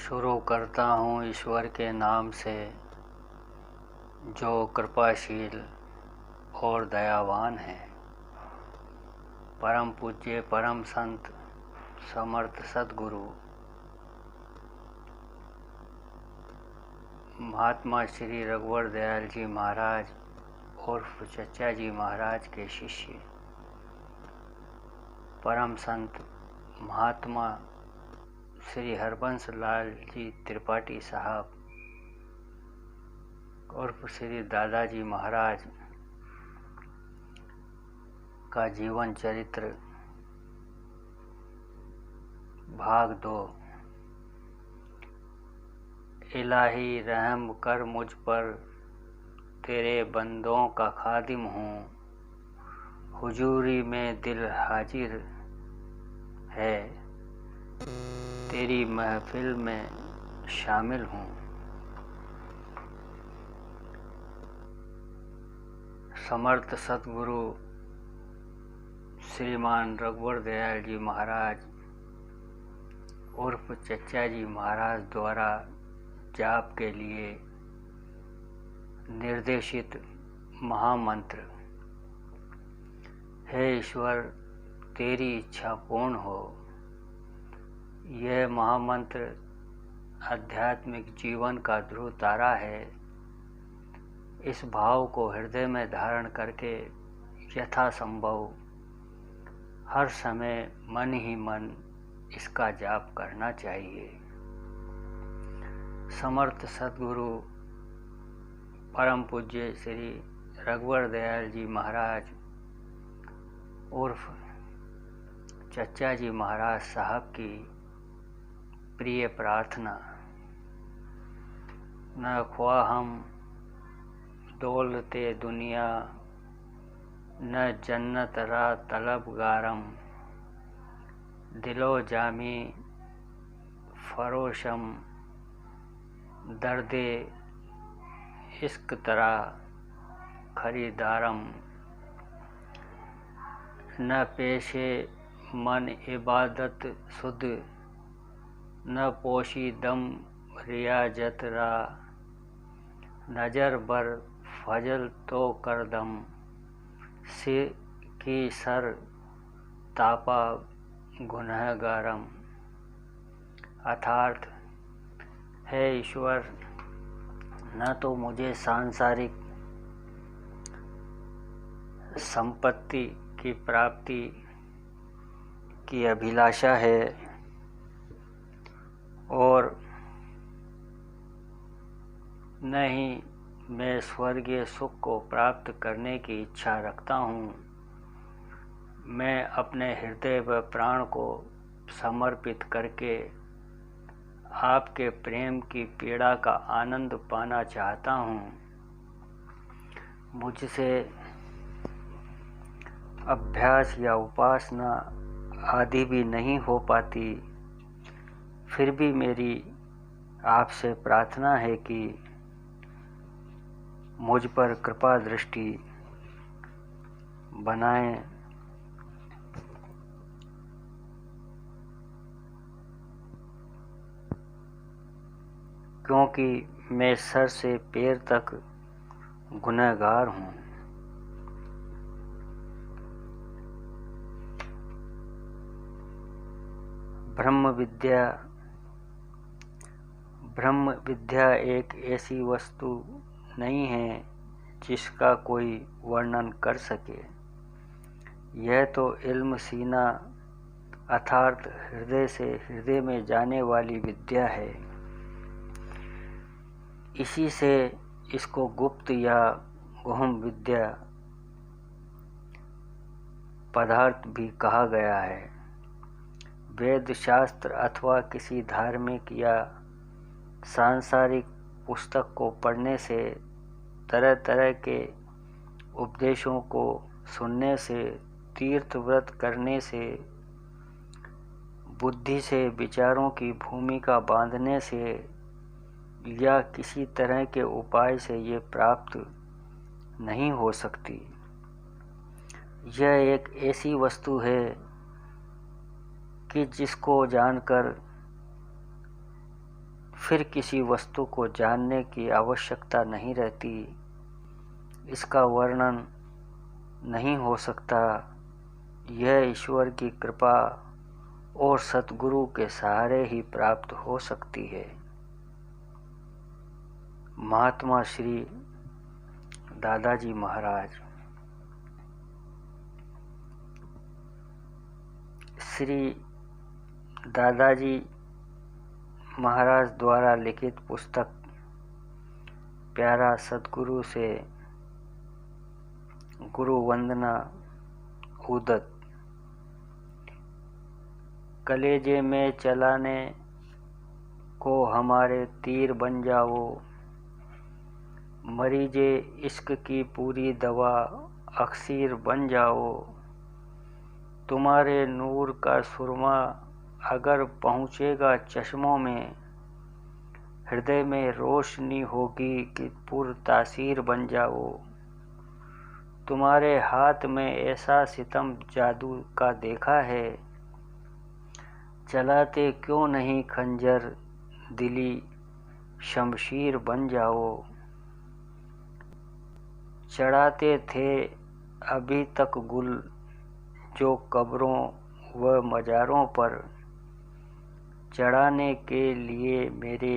शुरू करता हूँ ईश्वर के नाम से, जो कृपाशील और दयावान है। परम पूज्य परम संत समर्थ सद्गुरु महात्मा श्री रघुवर दयाल जी महाराज उर्फ चचा जी महाराज के शिष्य परम संत महात्मा श्री हरबंस लाल जी त्रिपाठी साहब उर्फ श्री दादाजी महाराज का जीवन चरित्र भाग 2। इलाही रहम कर मुझ पर, तेरे बंदों का खादिम हूँ। हुजूरी में दिल हाजिर है, तेरी महफिल में शामिल हूँ। समर्थ सतगुरु श्रीमान रघुवर दयाल जी महाराज उर्फ चचा जी महाराज द्वारा जाप के लिए निर्देशित महामंत्र। हे ईश्वर, तेरी इच्छा पूर्ण हो। यह महामंत्र आध्यात्मिक जीवन का ध्रुव तारा है। इस भाव को हृदय में धारण करके यथासंभव हर समय मन ही मन इसका जाप करना चाहिए। समर्थ सद्गुरु परम पूज्य श्री रघुवर दयाल जी महाराज उर्फ चचा जी महाराज साहब की प्रिय प्रार्थना। न ख्वाहम दौलते दुनिया, न जन्नत रा तलब गारम। दिलो जामी फरोशम, दर्दे इश्क तरा खरीदारम। न पेशे मन इबादत सुध, न पोशी दम रियाजत रा। नजर बर फजल तो करदम, सिर की सर तापा गुनहगारम। अर्थात, हे ईश्वर, न तो मुझे सांसारिक संपत्ति की प्राप्ति की अभिलाषा है और न ही मैं स्वर्गीय सुख को प्राप्त करने की इच्छा रखता हूँ। मैं अपने हृदय व प्राण को समर्पित करके आपके प्रेम की पीड़ा का आनंद पाना चाहता हूँ। मुझसे अभ्यास या उपासना आदि भी नहीं हो पाती, फिर भी मेरी आपसे प्रार्थना है कि मुझ पर कृपा दृष्टि बनाएं। क्योंकि मैं सर से पैर तक गुनहगार हूँ। ब्रह्म विद्या एक ऐसी वस्तु नहीं है जिसका कोई वर्णन कर सके। यह तो इल्म सीना अर्थात हृदय से हृदय में जाने वाली विद्या है। इसी से इसको गुप्त या गुह्म विद्या पदार्थ भी कहा गया है। वेद शास्त्र अथवा किसी धार्मिक या सांसारिक पुस्तक को पढ़ने से, तरह तरह के उपदेशों को सुनने से, तीर्थ व्रत करने से, बुद्धि से विचारों की भूमिका बांधने से या किसी तरह के उपाय से ये प्राप्त नहीं हो सकती। यह एक ऐसी वस्तु है कि जिसको जानकर फिर किसी वस्तु को जानने की आवश्यकता नहीं रहती। इसका वर्णन नहीं हो सकता। यह ईश्वर की कृपा और सतगुरु के सहारे ही प्राप्त हो सकती है। महात्मा श्री दादाजी महाराज। श्री दादाजी महाराज द्वारा लिखित पुस्तक प्यारा सतगुरु से गुरु वंदना उदत। कलेजे में चलाने को हमारे तीर बन जाओ, मरीजे इश्क की पूरी दवा अक्सीर बन जाओ। तुम्हारे नूर का सुरमा अगर पहुँचेगा चश्मों में, हृदय में रोशनी होगी कि पुर तासीर बन जाओ। तुम्हारे हाथ में ऐसा सितम जादू का देखा है, चलाते क्यों नहीं खंजर दिली शमशीर बन जाओ। चढ़ाते थे अभी तक गुल जो कब्रों व मज़ारों पर, चढ़ाने के लिए मेरे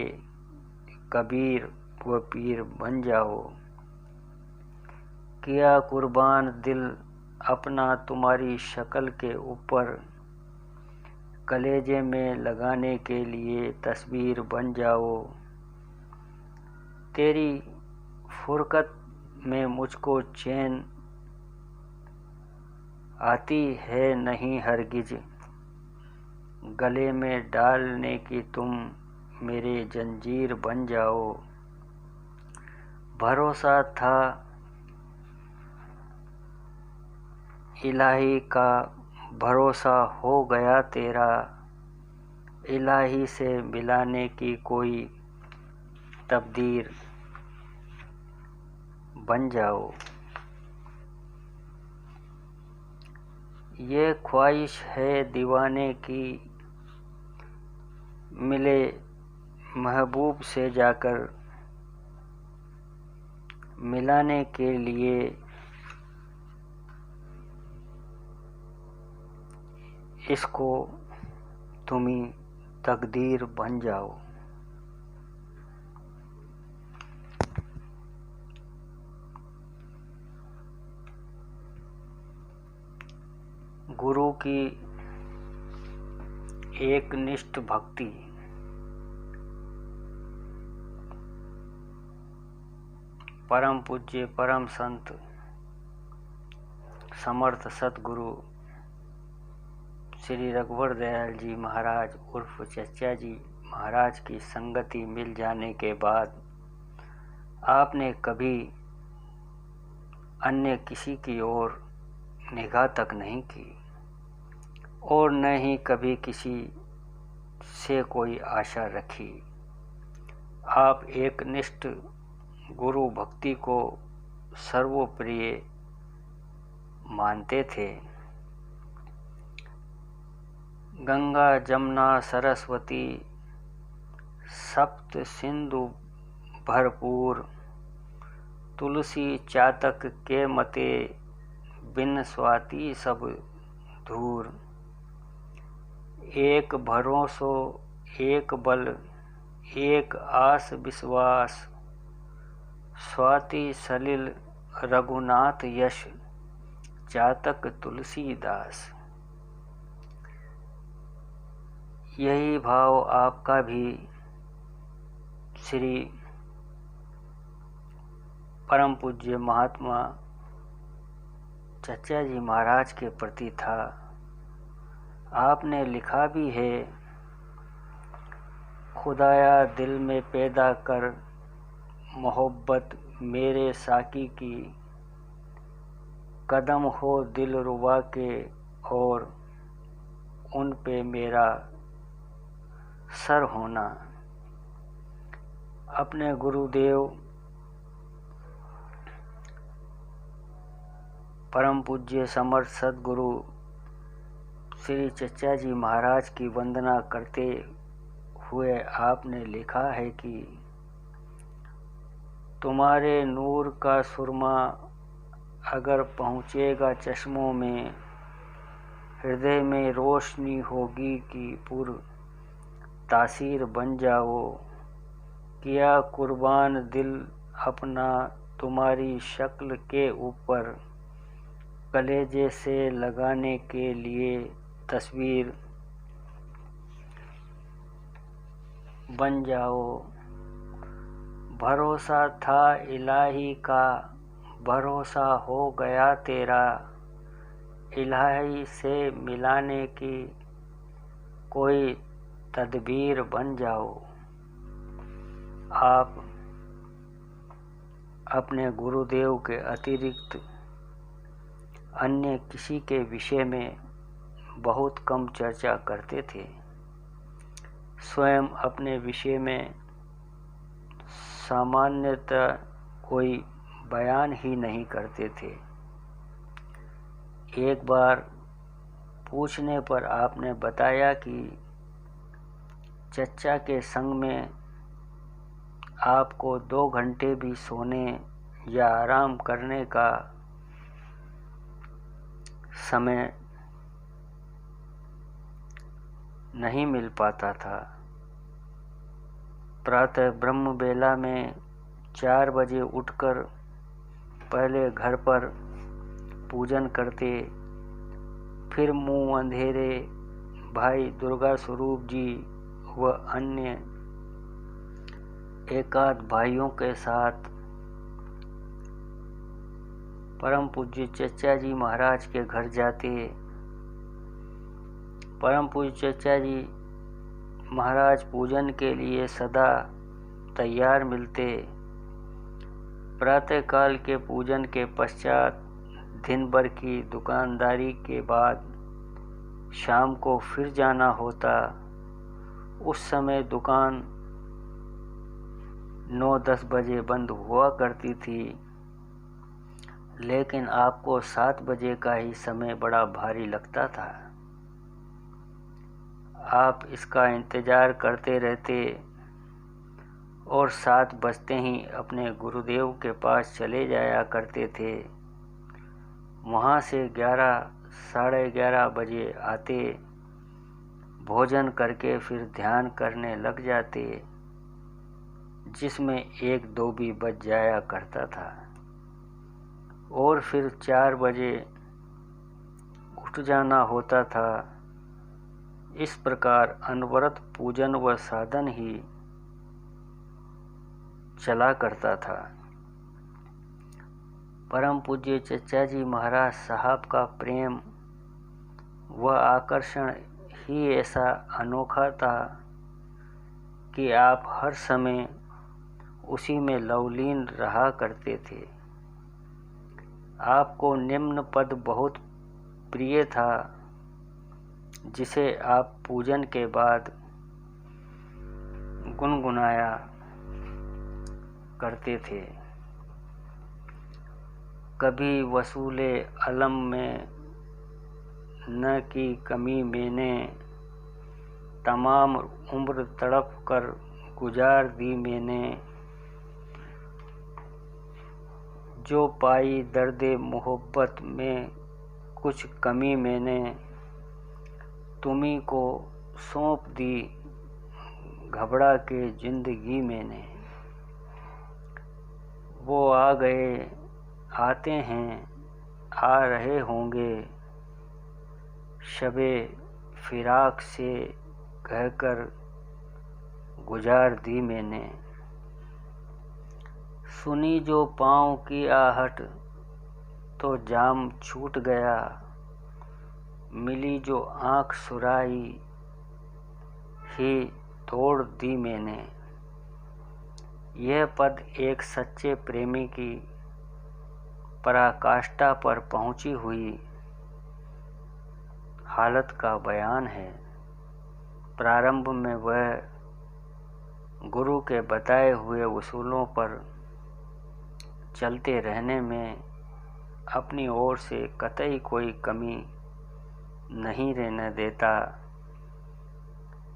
कबीर व पीर बन जाओ। किया कुर्बान दिल अपना तुम्हारी शक्ल के ऊपर, कलेजे में लगाने के लिए तस्वीर बन जाओ। तेरी फुरकत में मुझको चैन आती है नहीं हरगिज, गले में डालने की तुम मेरे जंजीर बन जाओ। भरोसा था इलाही का, भरोसा हो गया तेरा, इलाही से मिलाने की कोई तकदीर बन जाओ। ये ख्वाहिश है दीवाने की, मिले महबूब से जाकर, मिलाने के लिए इसको तुम्ही तकदीर बन जाओ। गुरु की एक निष्ठ भक्ति। परम पूज्य परम संत समर्थ सतगुरु श्री रघुवर दयाल जी महाराज उर्फ चचा जी महाराज की संगति मिल जाने के बाद आपने कभी अन्य किसी की ओर निगाह तक नहीं की और न ही कभी किसी से कोई आशा रखी। आप एक निष्ठ गुरु भक्ति को सर्वप्रिय मानते थे। गंगा जमुना सरस्वती सप्त सिंधु भरपूर, तुलसी चातक के मते बिन स्वाति सब धूर। एक भरोसो एक बल एक आस विश्वास, स्वाति सलिल रघुनाथ यश चातक तुलसीदास। यही भाव आपका भी श्री परम पूज्य महात्मा चचा जी महाराज के प्रति था। आपने लिखा भी है, खुदाया दिल में पैदा कर मोहब्बत मेरे साकी की, कदम हो दिल रुबा के और उन पे मेरा सर होना। अपने गुरुदेव परम पूज्य समर्थ सद्गुरु श्री चचा जी महाराज की वंदना करते हुए आपने लिखा है कि तुम्हारे नूर का सुरमा अगर पहुँचेगा चश्मों में, हृदय में रोशनी होगी कि पुर तासीर बन जाओ। किया कुर्बान दिल अपना तुम्हारी शक्ल के ऊपर, कलेजे से लगाने के लिए तस्वीर बन जाओ। भरोसा था इलाही का, भरोसा हो गया तेरा, इलाही से मिलाने की कोई तदबीर बन जाओ। आप अपने गुरुदेव के अतिरिक्त अन्य किसी के विषय में बहुत कम चर्चा करते थे। स्वयं अपने विषय में सामान्यतः कोई बयान ही नहीं करते थे। एक बार पूछने पर आपने बताया कि चचा के संग में आपको 2 घंटे भी सोने या आराम करने का समय नहीं मिल पाता था। प्रातः ब्रह्म बेला में 4 बजे उठकर पहले घर पर पूजन करते, फिर मुँह अंधेरे भाई दुर्गा स्वरूप जी व अन्य एकाध भाइयों के साथ परम पूज्य चचा जी महाराज के घर जाते। परम पूज्य चचा जी महाराज पूजन के लिए सदा तैयार मिलते। प्रातःकाल के पूजन के पश्चात दिन भर की दुकानदारी के बाद शाम को फिर जाना होता। उस समय दुकान 9-10 बजे बंद हुआ करती थी, लेकिन आपको 7 बजे का ही समय बड़ा भारी लगता था। आप इसका इंतज़ार करते रहते और 7 बजते ही अपने गुरुदेव के पास चले जाया करते थे। वहाँ से 11 साढ़े 11 बजे आते, भोजन करके फिर ध्यान करने लग जाते, जिसमें 1-2 भी बज जाया करता था। और फिर 4 बजे उठ जाना होता था। इस प्रकार अनवरत पूजन व साधन ही चला करता था। परम पूज्य चचा जी महाराज साहब का प्रेम व आकर्षण ही ऐसा अनोखा था कि आप हर समय उसी में लवलीन रहा करते थे। आपको निम्न पद बहुत प्रिय था, जिसे आप पूजन के बाद गुनगुनाया करते थे। कभी वसूले अलम में न की कमी मैंने, तमाम उम्र तड़प कर गुजार दी मैंने। जो पाई दर्दे मोहब्बत में कुछ कमी मैंने, तुम्ही को सौंप दी घबरा के जिंदगी मैंने। वो आ गए आते हैं आ रहे होंगे, शबे फिराक से कहकर गुजार दी मैंने। सुनी जो पाँव की आहट तो जाम छूट गया, मिली जो आँख सुराई ही तोड़ दी मैंने। यह पद एक सच्चे प्रेमी की पराकाष्ठा पर पहुंची हुई हालत का बयान है। प्रारंभ में वह गुरु के बताए हुए उसूलों पर चलते रहने में अपनी ओर से कतई कोई कमी नहीं रहने देता।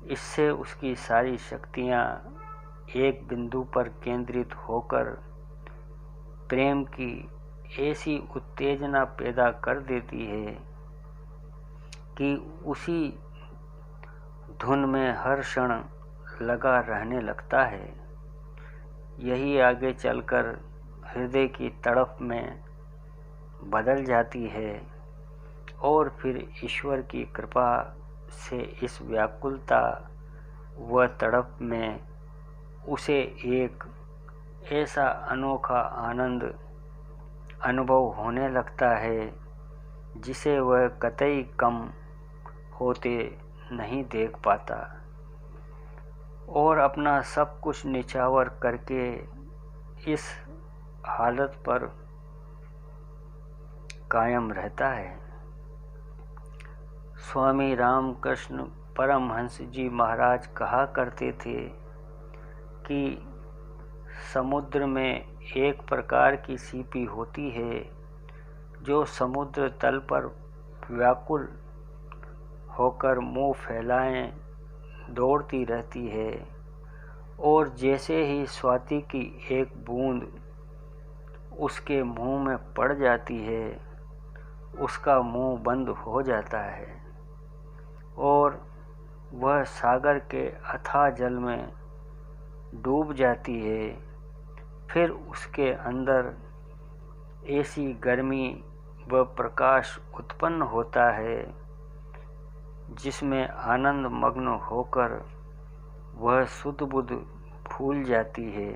इससे उसकी सारी शक्तियाँ एक बिंदु पर केंद्रित होकर प्रेम की ऐसी उत्तेजना पैदा कर देती है कि उसी धुन में हर क्षण लगा रहने लगता है। यही आगे चलकर हृदय की तड़प में बदल जाती है और फिर ईश्वर की कृपा से इस व्याकुलता व तड़प में उसे एक ऐसा अनोखा आनंद अनुभव होने लगता है जिसे वह कतई कम होते नहीं देख पाता और अपना सब कुछ निछावर करके इस हालत पर कायम रहता है। स्वामी रामकृष्ण परमहंस जी महाराज कहा करते थे कि समुद्र में एक प्रकार की सीपी होती है जो समुद्र तल पर व्याकुल होकर मुंह फैलाए दौड़ती रहती है और जैसे ही स्वाति की एक बूंद उसके मुंह में पड़ जाती है उसका मुंह बंद हो जाता है और वह सागर के अथाह जल में डूब जाती है। फिर उसके अंदर ऐसी गर्मी व प्रकाश उत्पन्न होता है जिसमें आनंद मग्न होकर वह सुध बुध भूल जाती है।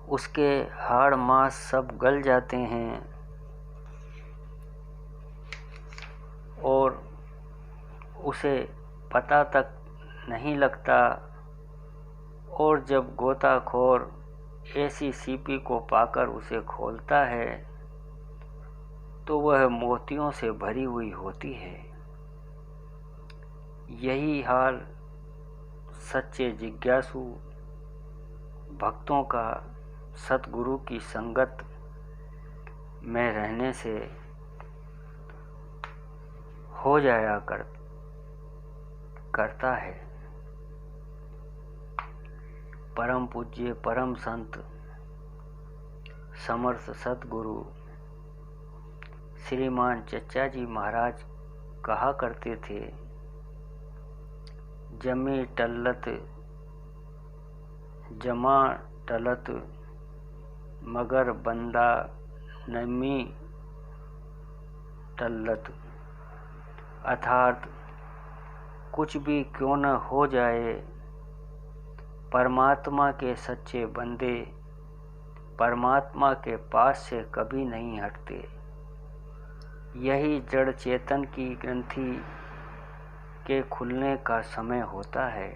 उसके हाड़ मांस सब गल जाते हैं और उसे पता तक नहीं लगता और जब गोताखोर ऐसी सीपी को पाकर उसे खोलता है तो वह मोतियों से भरी हुई होती है। यही हाल सच्चे जिज्ञासु भक्तों का सतगुरु की संगत में रहने से हो जाया करता है। परम पूज्य परम संत समर्थ सतगुरु श्रीमान चचा जी महाराज कहा करते थे, जमी टल्लत जमा टलत मगर बंदा नमी टल्लत, अर्थात कुछ भी क्यों न हो जाए परमात्मा के सच्चे बंदे परमात्मा के पास से कभी नहीं हटते। यही जड़ चेतन की ग्रंथि के खुलने का समय होता है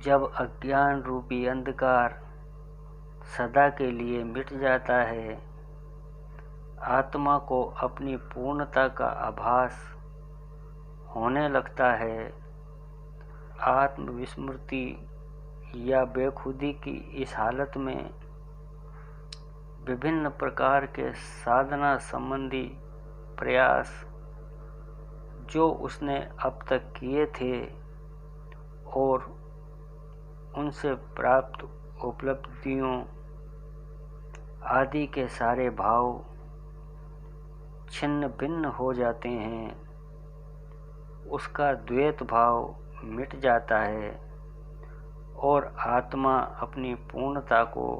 जब अज्ञान रूपी अंधकार सदा के लिए मिट जाता है। आत्मा को अपनी पूर्णता का आभास होने लगता है। आत्मविस्मृति या बेखुदी की इस हालत में विभिन्न प्रकार के साधना संबंधी प्रयास जो उसने अब तक किए थे और उनसे प्राप्त उपलब्धियों आदि के सारे भाव छिन्न भिन्न हो जाते हैं। उसका द्वैत भाव मिट जाता है और आत्मा अपनी पूर्णता को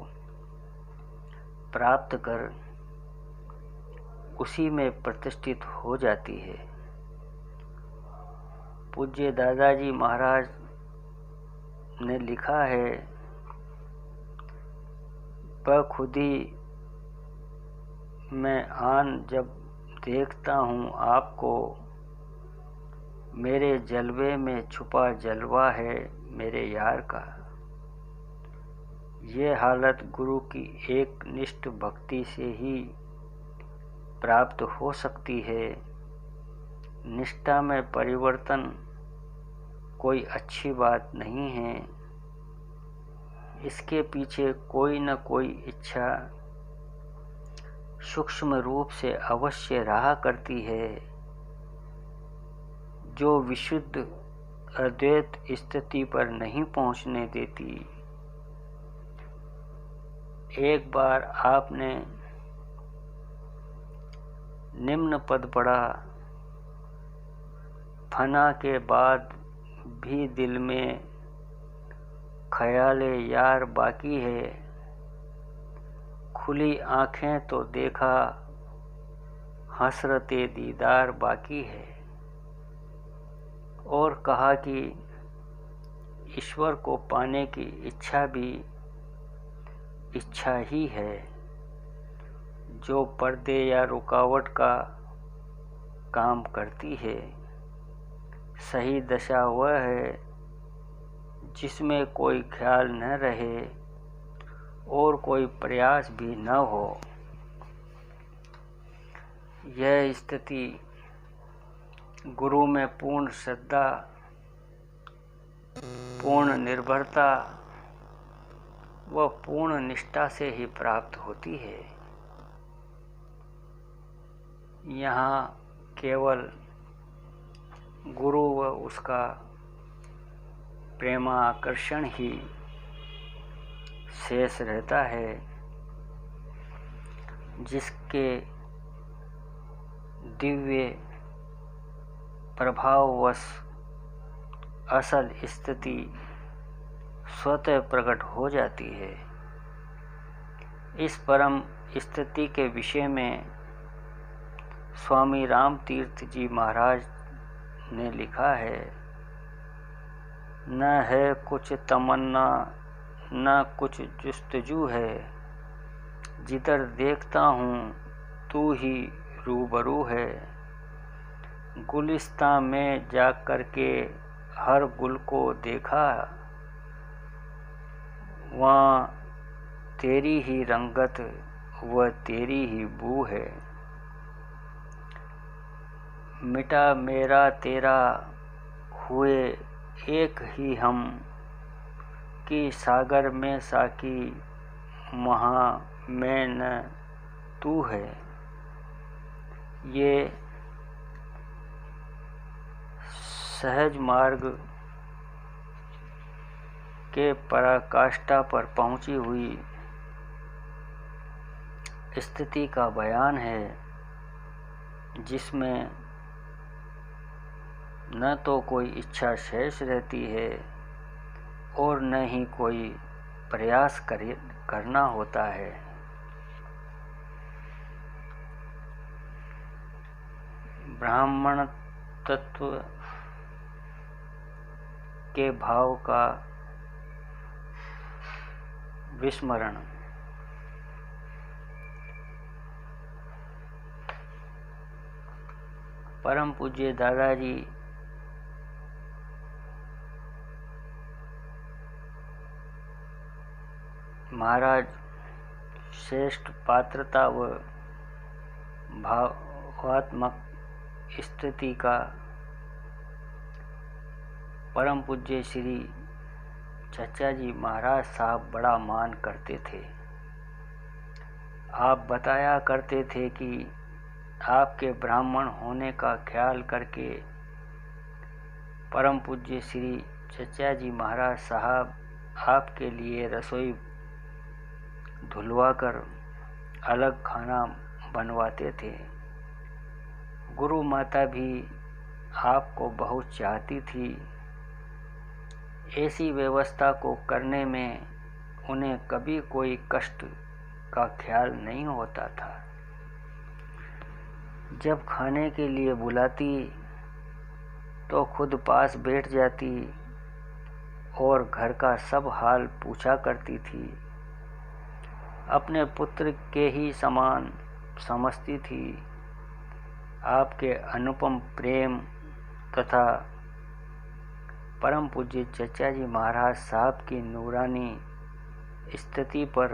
प्राप्त कर उसी में प्रतिष्ठित हो जाती है। पूज्य दादाजी महाराज ने लिखा है, बखुदी मैं आन जब देखता हूँ आपको, मेरे जलवे में छुपा जलवा है मेरे यार का। ये हालत गुरु की एक निष्ठ भक्ति से ही प्राप्त हो सकती है। निष्ठा में परिवर्तन कोई अच्छी बात नहीं है। इसके पीछे कोई न कोई इच्छा सूक्ष्म रूप से अवश्य रहा करती है। जो विशुद्ध अद्वैत स्थिति पर नहीं पहुंचने देती। एक बार आपने निम्न पद पढ़ा, फना के बाद भी दिल में ख्याले यार बाकी है, खुली आंखें तो देखा हसरते दीदार बाकी है। और कहा कि ईश्वर को पाने की इच्छा भी इच्छा ही है, जो पर्दे या रुकावट का काम करती है। सही दशा वह है जिसमें कोई ख्याल न रहे और कोई प्रयास भी न हो। यह स्थिति गुरु में पूर्ण श्रद्धा, पूर्ण निर्भरता व पूर्ण निष्ठा से ही प्राप्त होती है। यहाँ केवल गुरु व उसका प्रेमाकर्षण ही शेष रहता है, जिसके दिव्य प्रभाववश असल स्थिति स्वतः प्रकट हो जाती है। इस परम स्थिति के विषय में स्वामी राम तीर्थ जी महाराज ने लिखा है, न है कुछ तमन्ना न कुछ जुस्तजू है, जिधर देखता हूँ तू ही रूबरू है। गुलिस्तां में जा कर के हर गुल को देखा, वहाँ तेरी ही रंगत व तेरी ही बू है। मिटा मेरा तेरा हुए एक ही हम, कि सागर में साकी महा में न तू है। ये सहज मार्ग के पराकाष्ठा पर पहुंची हुई स्थिति का बयान है, जिसमें न तो कोई इच्छा शेष रहती है और न ही कोई प्रयास करना होता है। ब्राह्मण तत्व के भाव का विस्मरण। परम पूज्य दादाजी महाराज श्रेष्ठ पात्रता व भावात्मक स्थिति का परम पूज्य श्री चचा जी महाराज साहब बड़ा मान करते थे। आप बताया करते थे कि आपके ब्राह्मण होने का ख्याल करके परम पूज्य श्री चचा जी महाराज साहब आपके लिए रसोई धुलवाकर अलग खाना बनवाते थे। गुरु माता भी आपको बहुत चाहती थी। ऐसी व्यवस्था को करने में उन्हें कभी कोई कष्ट का ख्याल नहीं होता था। जब खाने के लिए बुलाती तो खुद पास बैठ जाती और घर का सब हाल पूछा करती थी। अपने पुत्र के ही समान समझती थी। आपके अनुपम प्रेम तथा परम पूज्य चचा जी महाराज साहब की नूरानी स्थिति पर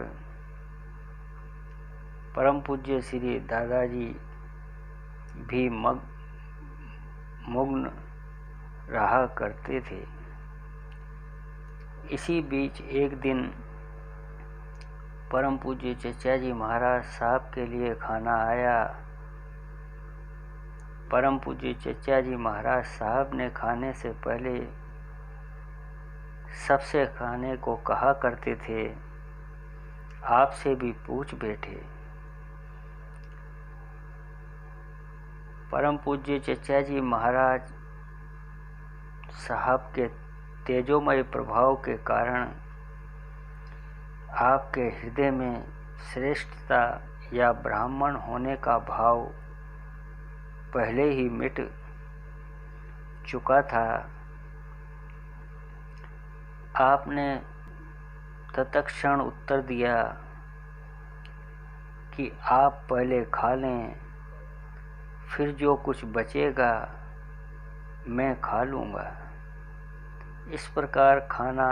परम पूज्य श्री दादाजी भी मग्न रहा करते थे। इसी बीच एक दिन परम पूज्य चचा जी महाराज साहब के लिए खाना आया। परम पूज्य चचा जी महाराज साहब ने खाने से पहले सबसे खाने को कहा करते थे, आपसे भी पूछ बैठे। परम पूज्य चचा जी महाराज साहब के तेजोमय प्रभाव के कारण आपके हृदय में श्रेष्ठता या ब्राह्मण होने का भाव पहले ही मिट चुका था। आपने तत्क्षण उत्तर दिया कि आप पहले खा लें, फिर जो कुछ बचेगा मैं खा लूँगा। इस प्रकार खाना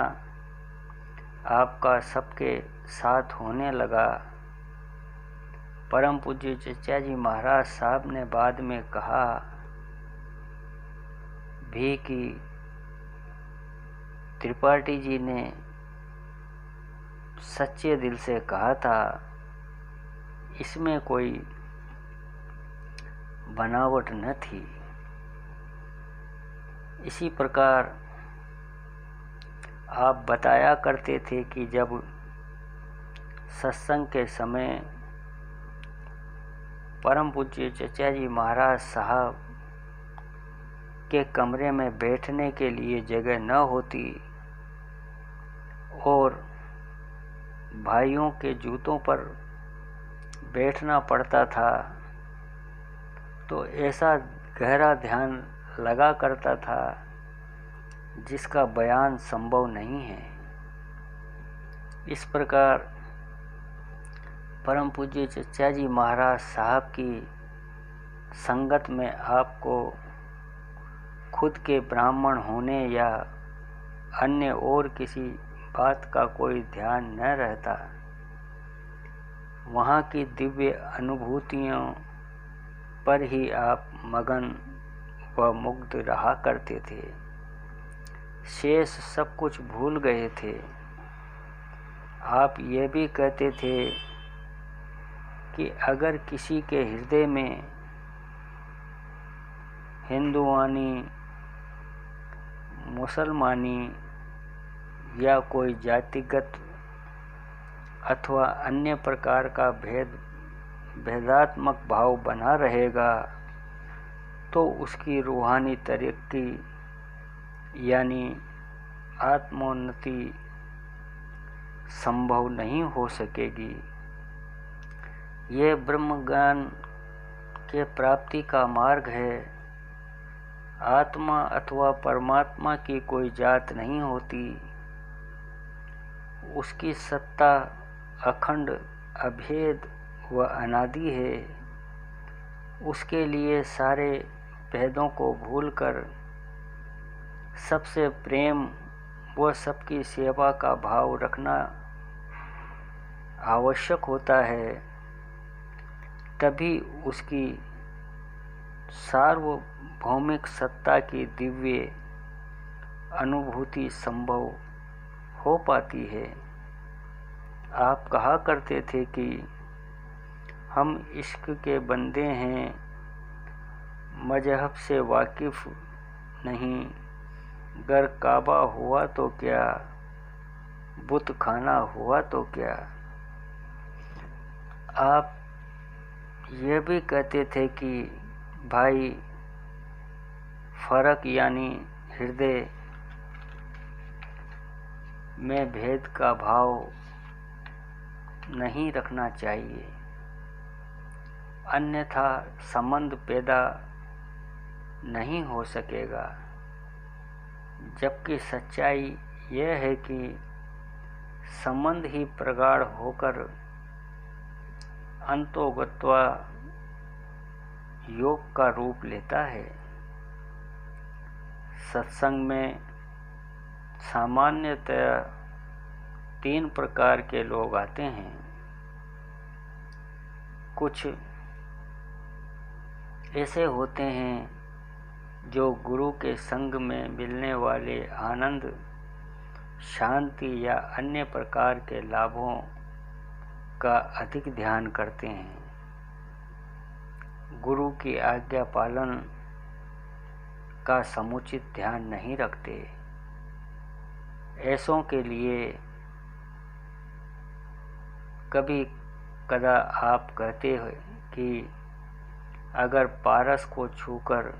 आपका सबके साथ होने लगा। परम पूज्य चचा जी महाराज साहब ने बाद में कहा भी कि त्रिपाठी जी ने सच्चे दिल से कहा था, इसमें कोई बनावट न थी। इसी प्रकार आप बताया करते थे कि जब सत्संग के समय परम पूज्य चचा जी महाराज साहब के कमरे में बैठने के लिए जगह न होती और भाइयों के जूतों पर बैठना पड़ता था, तो ऐसा गहरा ध्यान लगा करता था जिसका बयान संभव नहीं है। इस प्रकार परम पूज्य चचा जी महाराज साहब की संगत में आपको खुद के ब्राह्मण होने या अन्य और किसी बात का कोई ध्यान न रहता। वहाँ की दिव्य अनुभूतियों पर ही आप मगन व मुग्ध रहा करते थे, शेष सब कुछ भूल गए थे। आप ये भी कहते थे कि अगर किसी के हृदय में हिंदुवानी, मुसलमानी या कोई जातिगत अथवा अन्य प्रकार का भेदात्मक भाव बना रहेगा, तो उसकी रूहानी तरक्की यानी आत्मोन्नति संभव नहीं हो सकेगी। यह ब्रह्म ज्ञान के प्राप्ति का मार्ग है। आत्मा अथवा परमात्मा की कोई जात नहीं होती। उसकी सत्ता अखंड, अभेद व अनादि है। उसके लिए सारे भेदों को भूलकर सबसे प्रेम व सबकी सेवा का भाव रखना आवश्यक होता है। तभी उसकी सार्वभौमिक सत्ता की दिव्य अनुभूति संभव हो पाती है। आप कहा करते थे कि हम इश्क के बंदे हैं, मजहब से वाकिफ नहीं। गर काबा हुआ तो क्या, बुत खाना हुआ तो क्या। आप यह भी कहते थे कि भाई फर्क यानी हृदय में भेद का भाव नहीं रखना चाहिए, अन्यथा संबंध पैदा नहीं हो सकेगा। जबकि सच्चाई यह है कि संबंध ही प्रगाढ़ होकर अंतोगत्वा योग का रूप लेता है। सत्संग में सामान्यतः 3 प्रकार के लोग आते हैं। कुछ ऐसे होते हैं जो गुरु के संग में मिलने वाले आनंद, शांति या अन्य प्रकार के लाभों का अधिक ध्यान करते हैं। गुरु की आज्ञा पालन का समुचित ध्यान नहीं रखते। ऐसों के लिए कभी कदा आप कहते हो कि अगर पारस को छूकर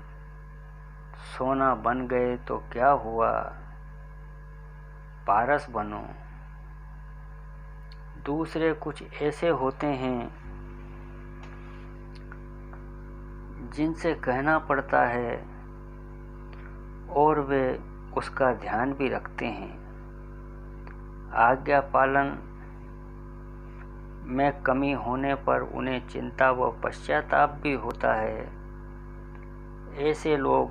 सोना बन गए तो क्या हुआ, पारस बनो। दूसरे कुछ ऐसे होते हैं जिनसे कहना पड़ता है और वे उसका ध्यान भी रखते हैं। आज्ञा पालन में कमी होने पर उन्हें चिंता व पश्चाताप भी होता है। ऐसे लोग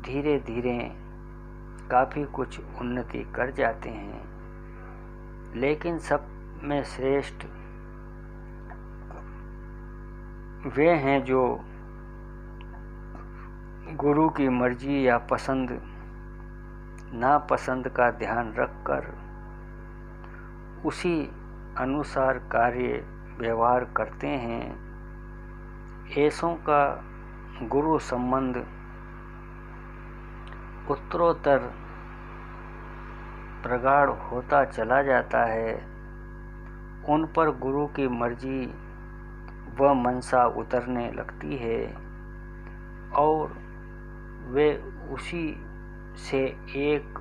धीरे धीरे काफ़ी कुछ उन्नति कर जाते हैं, लेकिन सब में श्रेष्ठ वे हैं जो गुरु की मर्जी या पसंद नापसंद का ध्यान रखकर उसी अनुसार कार्य व्यवहार करते हैं। ऐसों का गुरु संबंध उत्तरोत्तर प्रगाढ़ होता चला जाता है। उन पर गुरु की मर्जी व मनसा उतरने लगती है और वे उसी से एक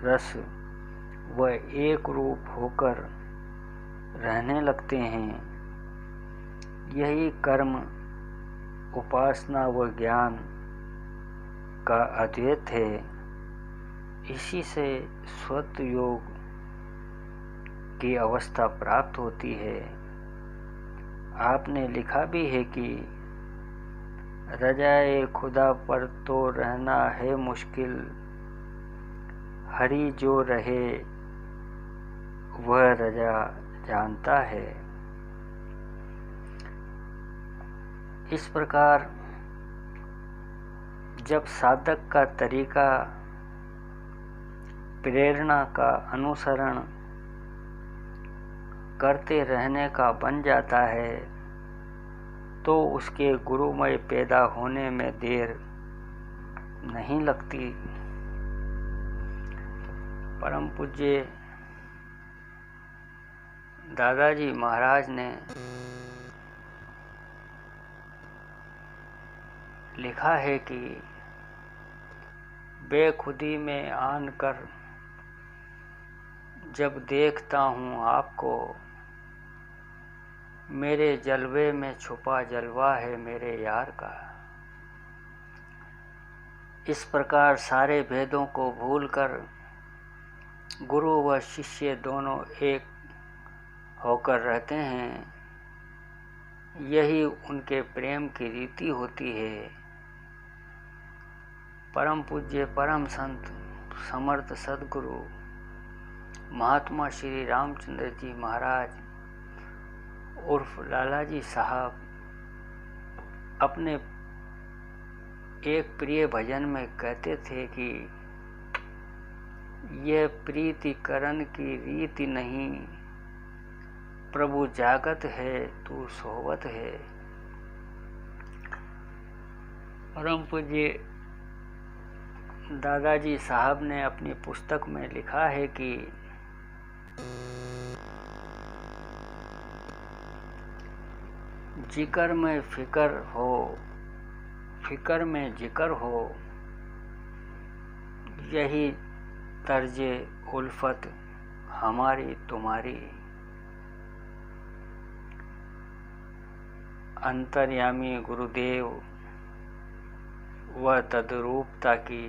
रस व एक रूप होकर रहने लगते हैं। यही कर्म, उपासना व ज्ञान का अद्वैत है। इसी से स्वत योग की अवस्था प्राप्त होती है। आपने लिखा भी है कि रजाए खुदा पर तो रहना है मुश्किल, हरि जो रहे वह रजा जानता है। इस प्रकार जब साधक का तरीका प्रेरणा का अनुसरण करते रहने का बन जाता है तो उसके गुरुमय पैदा होने में देर नहीं लगती। परम पूज्य दादाजी महाराज ने लिखा है कि बेखुदी में आनकर जब देखता हूँ आपको, मेरे जलवे में छुपा जलवा है मेरे यार का। इस प्रकार सारे भेदों को भूलकर गुरु व शिष्य दोनों एक होकर रहते हैं। यही उनके प्रेम की रीति होती है। परम पूज्य परम संत समर्थ सद्गुरु महात्मा श्री रामचंद्र जी महाराज उर्फ लालाजी साहब अपने एक प्रिय भजन में कहते थे कि यह प्रीतिकरण की रीति नहीं, प्रभु जागत है तू सोवत है। परम पूज्य दादाजी साहब ने अपनी पुस्तक में लिखा है कि जिक्र में फिक्र हो, फिक्र में जिक्र हो, यही तर्जे उल्फत हमारी तुम्हारी। अंतर्यामी गुरुदेव व तद्रूपता की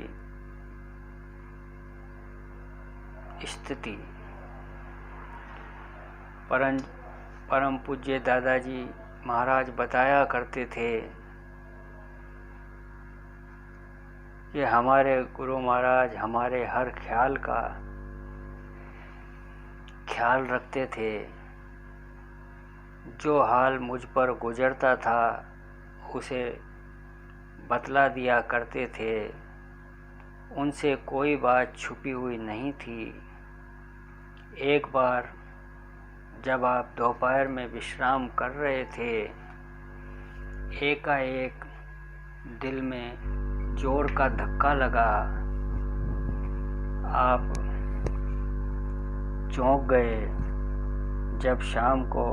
स्थिति। परम पूज्य दादाजी महाराज बताया करते थे कि हमारे गुरु महाराज हमारे हर ख्याल का ख्याल रखते थे। जो हाल मुझ पर गुजरता था उसे बतला दिया करते थे। उनसे कोई बात छुपी हुई नहीं थी। एक बार जब आप दोपहर में विश्राम कर रहे थे, एकाएक दिल में जोर का धक्का लगा। आप चौंक गए जब शाम को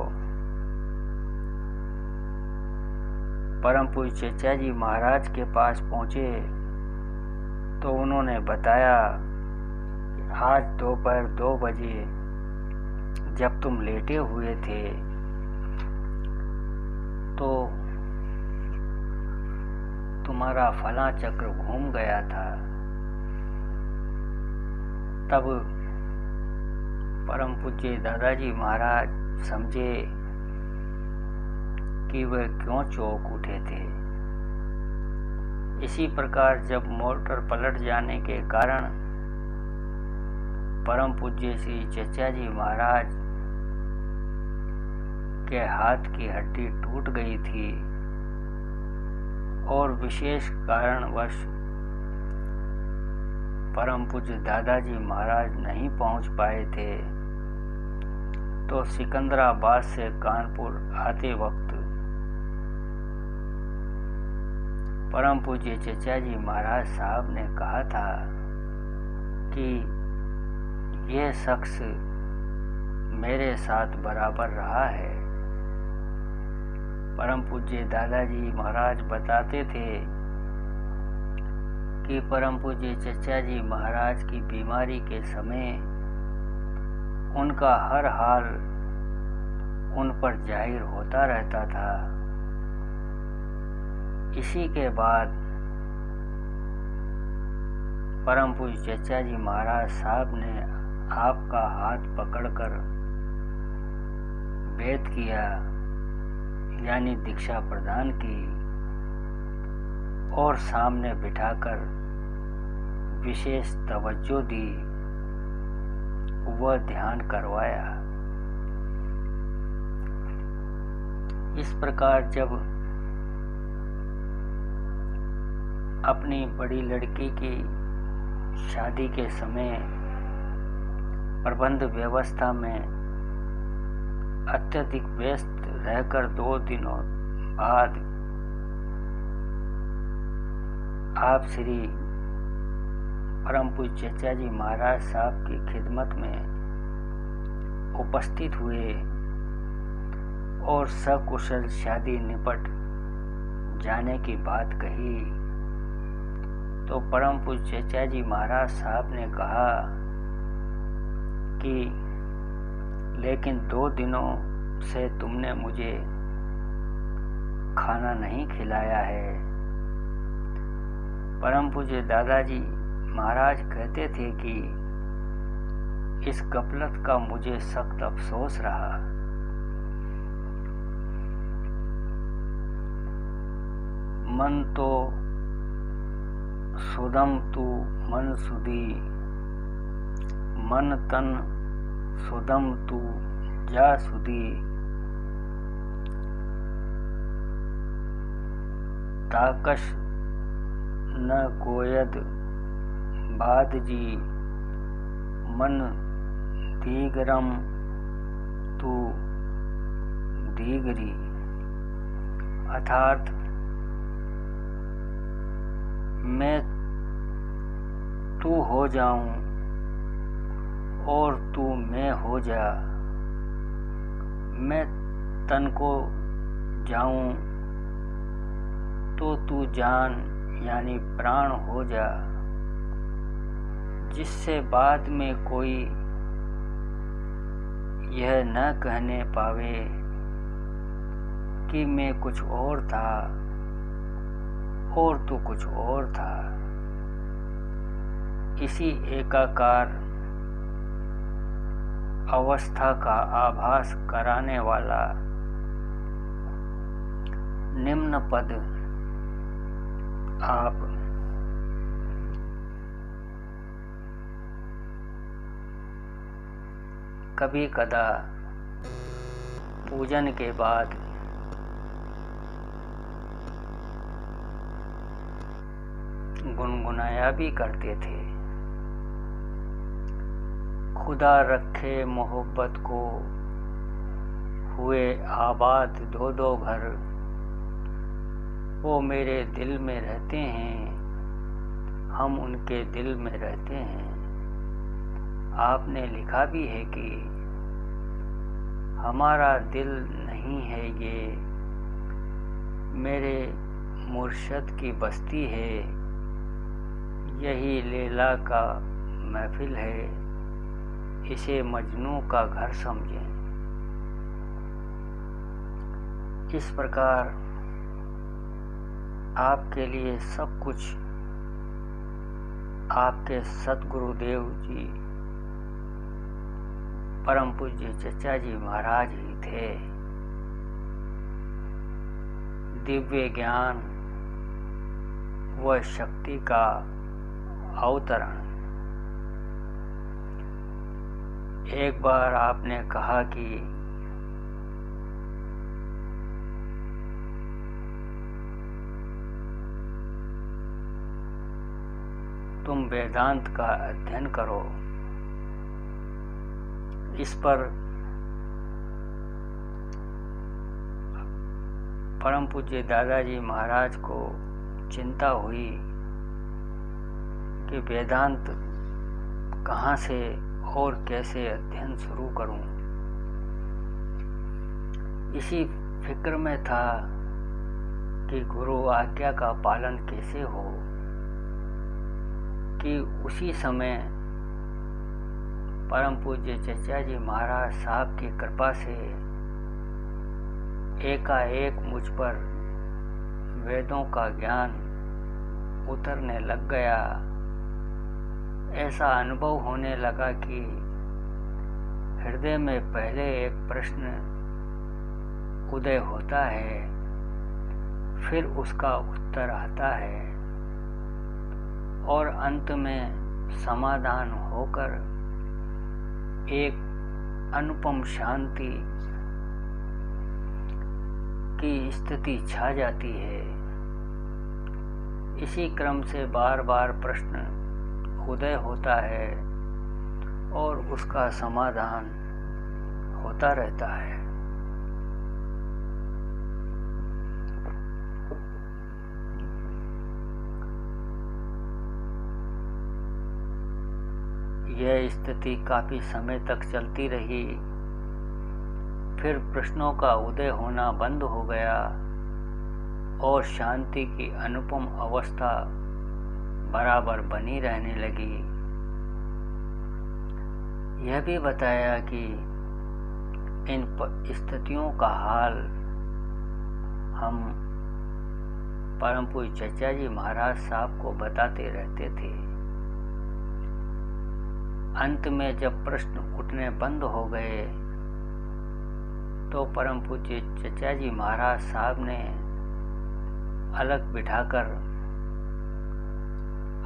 परम पूज्य चेचा जी महाराज के पास पहुँचे तो उन्होंने बताया कि आज दोपहर 2 बजे जब तुम लेटे हुए थे तो तुम्हारा फला चक्र घूम गया था। तब परम पूज्य दादाजी महाराज समझे कि वे क्यों चौंक उठे थे। इसी प्रकार जब मोटर पलट जाने के कारण परम पूज्य श्री चेचा जी महाराज के हाथ की हड्डी टूट गई थी और विशेष कारणवश परम पूज्य दादाजी महाराज नहीं पहुंच पाए थे, तो सिकंदराबाद से कानपुर आते वक्त परम पूज्य चेचा जी महाराज साहब ने कहा था कि यह शख्स मेरे साथ बराबर रहा है। परम पूज्य दादाजी महाराज बताते थे कि परम पूज्य चेचा जी महाराज की बीमारी के समय उनका हर हाल उन पर जाहिर होता रहता था। इसी के बाद परम पूज्य चेचा जी महाराज साहब ने आपका हाथ पकड़कर बेत किया, यानी दीक्षा प्रदान की और सामने बिठाकर विशेष तवज्जो दी, वह ध्यान करवाया। इस प्रकार जब अपनी बड़ी लड़की की शादी के समय प्रबंध व्यवस्था में अत्यधिक व्यस्त रहकर 2 दिनों बाद आप श्री परम पूज्य चेचा जी महाराज साहब की खिदमत में उपस्थित हुए और सकुशल शादी निपट जाने की बात कही, तो परम पूज्य चेचा जी महाराज साहब ने कहा कि लेकिन 2 दिनों से तुमने मुझे खाना नहीं खिलाया है। परम पूज्य दादाजी महाराज कहते थे कि इस गफलत का मुझे सख्त अफसोस रहा। मन तो सुदम तू मन सुधी, मन तन सुदम तू जा सुधी, ताकश न गोयद बाद जी, मन दीगरम तू दीगरी। अर्थात मैं तू हो जाऊं और तू मैं हो जा, मैं तन को जाऊं तो तू जान यानी प्राण हो जा, जिससे बाद में कोई यह न कहने पावे कि मैं कुछ और था और तू कुछ और था। इसी एकाकार अवस्था का आभास कराने वाला निम्न पद आप कभी कदा पूजन के बाद गुनगुनाया भी करते थे। खुदा रखे मोहब्बत को हुए आबाद 2-2 घर, वो मेरे दिल में रहते हैं, हम उनके दिल में रहते हैं। आपने लिखा भी है कि हमारा दिल नहीं है ये, मेरे मुर्शद की बस्ती है, यही लैला का महफिल है, इसे मजनू का घर समझें। इस प्रकार आपके लिए सब कुछ आपके सतगुरुदेव जी परम पूज्य चचा जी महाराज ही थे। दिव्य ज्ञान व शक्ति का अवतरण। एक बार आपने कहा कि तुम वेदांत का अध्ययन करो। इस पर परम पूज्य दादाजी महाराज को चिंता हुई कि वेदांत कहाँ से और कैसे अध्ययन शुरू करूं। इसी फिक्र में था कि गुरु आज्ञा का पालन कैसे हो, कि उसी समय परम पूज्य चचा जी महाराज साहब की कृपा से एकाएक मुझ पर वेदों का ज्ञान उतरने लग गया। ऐसा अनुभव होने लगा कि हृदय में पहले एक प्रश्न उदय होता है, फिर उसका उत्तर आता है और अंत में समाधान होकर एक अनुपम शांति की स्थिति छा जाती है। इसी क्रम से बार बार प्रश्न उदय होता है और उसका समाधान होता रहता है। यह स्थिति काफी समय तक चलती रही। फिर प्रश्नों का उदय होना बंद हो गया और शांति की अनुपम अवस्था बराबर बनी रहने लगी। यह भी बताया कि इन स्थितियों का हाल हम परम पूज्य चचा जी महाराज साहब को बताते रहते थे। अंत में जब प्रश्न उठने बंद हो गए तो परम पूज्य चचा जी महाराज साहब ने अलग बिठाकर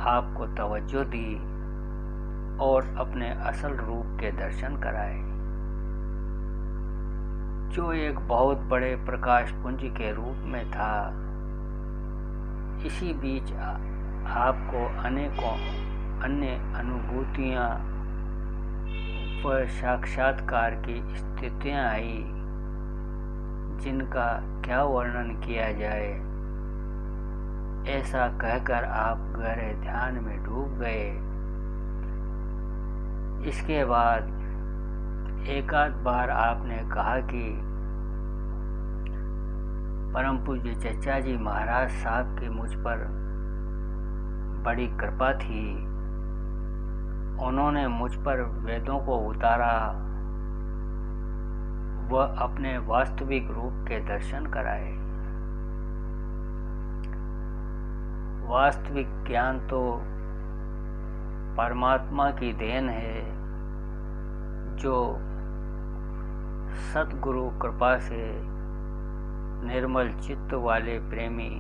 आपको तवज्जो दी और अपने असल रूप के दर्शन कराए, जो एक बहुत बड़े प्रकाश पुंज के रूप में था। इसी बीच आपको अनेकों अन्य अनुभूतियां व साक्षात्कार की स्थितियां आई, जिनका क्या वर्णन किया जाए। ऐसा कहकर आप गहरे ध्यान में डूब गए। इसके बाद एकाध बार आपने कहा कि परम पूज्य चचा जी महाराज साहब की मुझ पर बड़ी कृपा थी। उन्होंने मुझ पर वेदों को उतारा व अपने वास्तविक रूप के दर्शन कराए। वास्तविक ज्ञान तो परमात्मा की देन है, जो सतगुरु कृपा से निर्मल चित्त वाले प्रेमी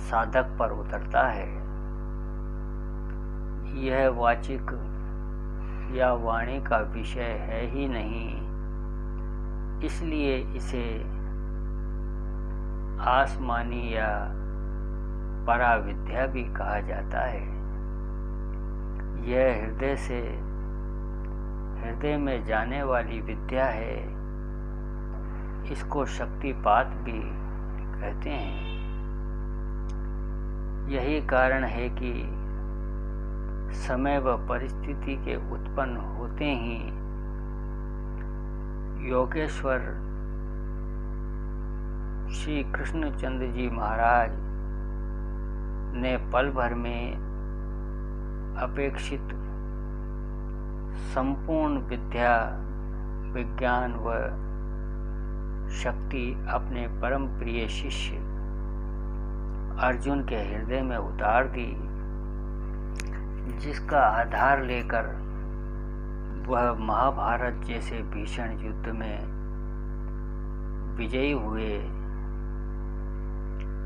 साधक पर उतरता है। यह वाचिक या वाणी का विषय है ही नहीं, इसलिए इसे आसमानी या पराविद्या भी कहा जाता है। यह हृदय में जाने वाली विद्या है। इसको शक्तिपात भी कहते हैं। यही कारण है कि समय व परिस्थिति के उत्पन्न होते ही योगेश्वर श्री कृष्णचंद्र जी महाराज ने पल भर में अपेक्षित संपूर्ण विद्या, विज्ञान व शक्ति अपने परम प्रिय शिष्य अर्जुन के हृदय में उतार दी, जिसका आधार लेकर वह महाभारत जैसे भीषण युद्ध में विजयी हुए।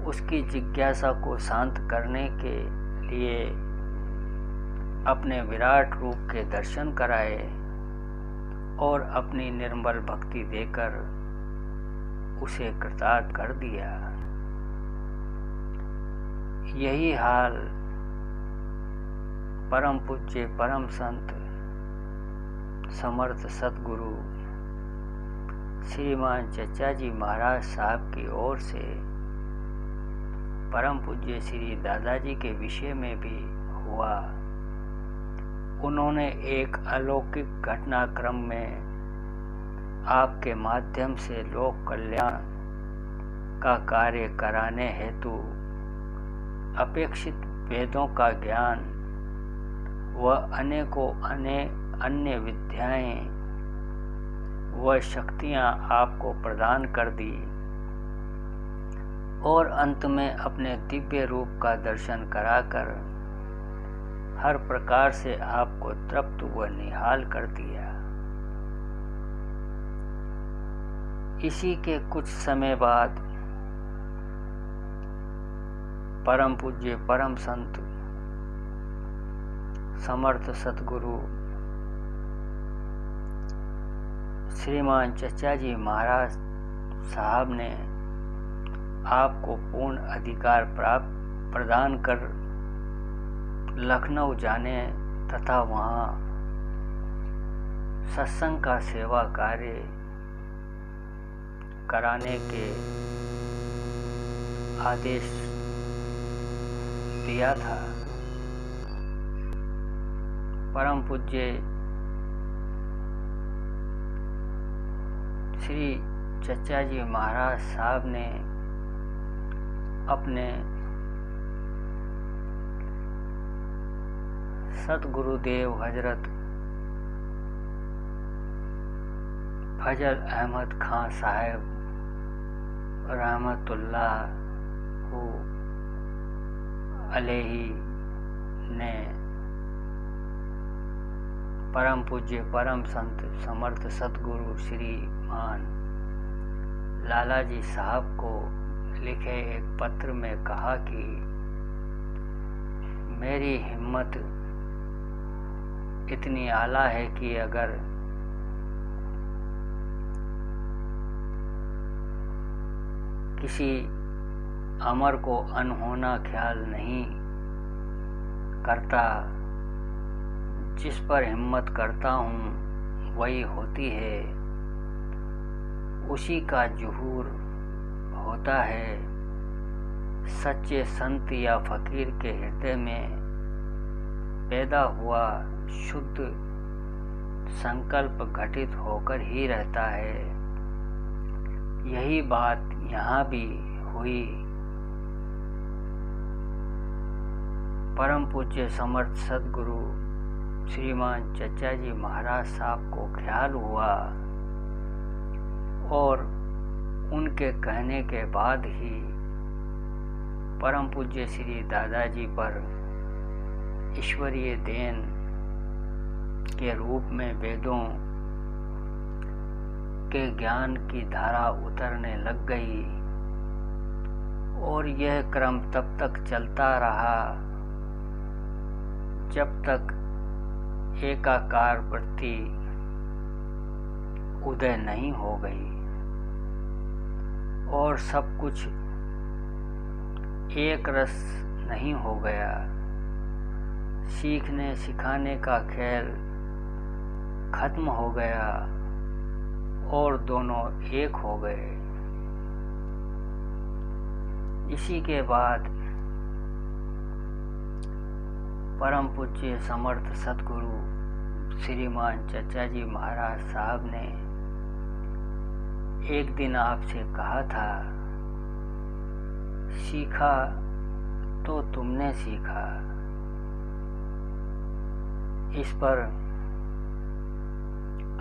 उसकी जिज्ञासा को शांत करने के लिए अपने विराट रूप के दर्शन कराए और अपनी निर्मल भक्ति देकर उसे कृतार्थ कर दिया। यही हाल परम पूज्य परम संत समर्थ सतगुरु श्रीमान चचा जी महाराज साहब की ओर से परम पूज्य श्री दादाजी के विषय में भी हुआ। उन्होंने एक अलौकिक घटनाक्रम में आपके माध्यम से लोक कल्याण का कार्य कराने हेतु अपेक्षित वेदों का ज्ञान व अनेकों अन्य विद्याएं व शक्तियां आपको प्रदान कर दी और अंत में अपने दिव्य रूप का दर्शन कराकर हर प्रकार से आपको तृप्त व निहाल कर दिया। इसी के कुछ समय बाद परम पूज्य परम संत समर्थ सतगुरु श्रीमान चचा जी महाराज साहब ने आपको पूर्ण अधिकार प्रदान कर लखनऊ जाने तथा वहाँ सत्संग का सेवा कार्य कराने के आदेश दिया था। परम पूज्य श्री चचा जी महाराज साहब ने अपने सतगुरुदेव हजरत फजल अहमद खां साहब रहमतुल्लाह अलैहि ने परम पूज्य परम संत समर्थ सतगुरु श्रीमान लालाजी साहब को लिखे एक पत्र में कहा कि मेरी हिम्मत इतनी आला है कि अगर किसी अमर को अनहोना ख्याल नहीं करता, जिस पर हिम्मत करता हूँ वही होती है, उसी का जुहूर होता है। सच्चे संत या फकीर के हृदय में पैदा हुआ शुद्ध संकल्प घटित होकर ही रहता है। यही बात यहाँ भी हुई। परम पूज्य समर्थ सतगुरु श्रीमान चचा जी महाराज साहब को ख्याल हुआ और उनके कहने के बाद ही परम पूज्य श्री दादाजी पर ईश्वरीय देन के रूप में वेदों के ज्ञान की धारा उतरने लग गई और यह क्रम तब तक चलता रहा जब तक एकाकार वृत्ति उदय नहीं हो गई और सब कुछ एक रस नहीं हो गया। सीखने सिखाने का खेल खत्म हो गया और दोनों एक हो गए। इसी के बाद परम पूज्य समर्थ सतगुरु श्रीमान चचा जी महाराज साहब ने एक दिन आपसे कहा था, सीखा तो तुमने सीखा। इस पर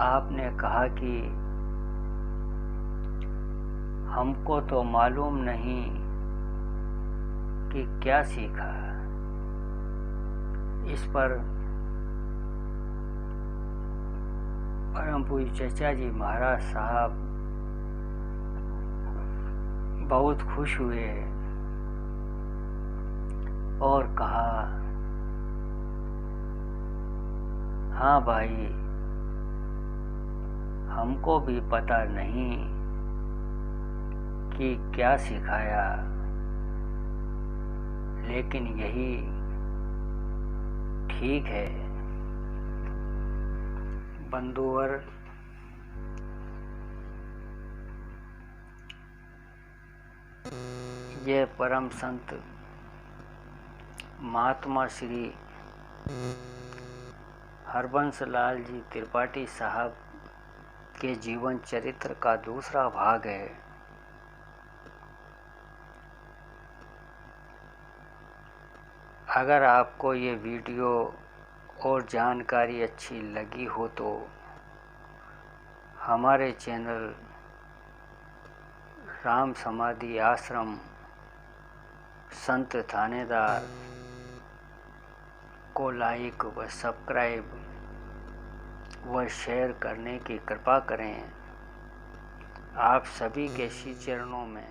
आपने कहा कि हमको तो मालूम नहीं कि क्या सीखा। इस पर परम पूज्य चचा जी महाराज साहब बहुत खुश हुए और कहा, हाँ भाई, हमको भी पता नहीं कि क्या सिखाया, लेकिन यही ठीक है। बंधुवर, ये परम संत महात्मा श्री हरबंस लाल जी त्रिपाठी साहब के जीवन चरित्र का दूसरा भाग है। अगर आपको ये वीडियो और जानकारी अच्छी लगी हो तो हमारे चैनल राम समाधि आश्रम संत थानेदार को लाइक व सब्सक्राइब व शेयर करने की कृपा करें। आप सभी के श्री चरणों में